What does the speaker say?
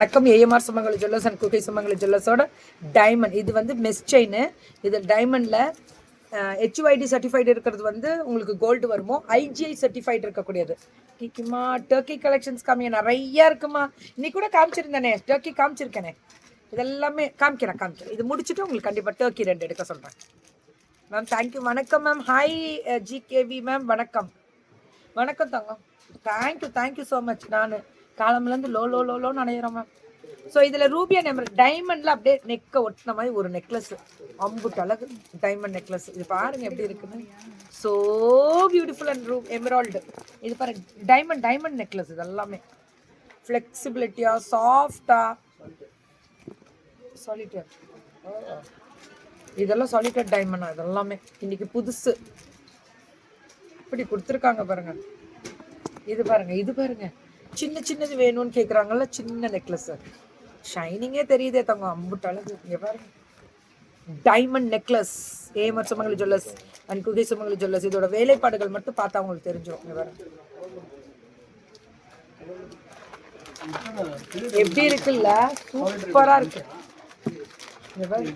வணக்கம். AMR Sumangali jewellers and குகை சுமங்கலி ஜுவல்லர்ஸோட diamond. இது வந்து மெஸ் செயின். இது டைமண்டில் ஹெச்ஐடி சர்டிஃபைடு இருக்கிறது வந்து உங்களுக்கு கோல்டு வருமோ, ஐஜிஐ சர்டிஃபைடு இருக்கக்கூடியது. கிக்குமா டர்க்கி கலெக்ஷன்ஸ் காமிங்க, நிறையா இருக்குமா. இன்னைக்கு கூட காமிச்சிருந்தேனே, டர்க்கி காமிச்சிருக்கேனே. இதெல்லாமே காமிக்கிறேன். இது முடிச்சுட்டு உங்களுக்கு கண்டிப்பாக டர்க்கி 2 எடுக்க சொல்கிறேன் மேம். தேங்க்யூ. வணக்கம் மேம். Hi GKV ma'am. வணக்கம் தங்கம். Thank you so much. நான் காலம்லேருந்து லோன்னு அணையிறோம் மேம். ஸோ இதில் ரூபியா நம்பர் டைமண்டில் அப்படியே நெக்கை ஒட்டின மாதிரி ஒரு நெக்லஸ், அம்புட்டு அழகு டைமண்ட் நெக்லஸ். இது பாருங்கள் எப்படி இருக்குன்னு. So beautiful and Emerald. இது பாருங்க டைமண்ட் நெக்லஸ். இது எல்லாமே ஃப்ளெக்சிபிலிட்டியாக, சாஃப்டாக, சாலிட்டர். இதெல்லாம் சாலிட்டர் டைமண்டா. இதெல்லாமே இன்னைக்கு புதுசு இப்படி கொடுத்துருக்காங்க பாருங்க. இது பாருங்க சின்னது வேணும்னு கேட்குறாங்கல்ல, சின்ன நெக்லஸ். ஷைனிங்கே தெரியுதே தங்க, அம்புட்டு அழகு. இங்கே பாருங்க diamond necklace. AMR Sumangali jewellers and குகை சுமங்கலி ஜுவல்லர்ஸ். இதோட வேலைப்பாடுகள் மட்டும் பார்த்தா உங்களுக்கு தெரிஞ்சிடும். இங்கே பாருங்க எப்படி இருக்குல்ல, சூப்பரா இருக்கு. இங்கே பாருங்க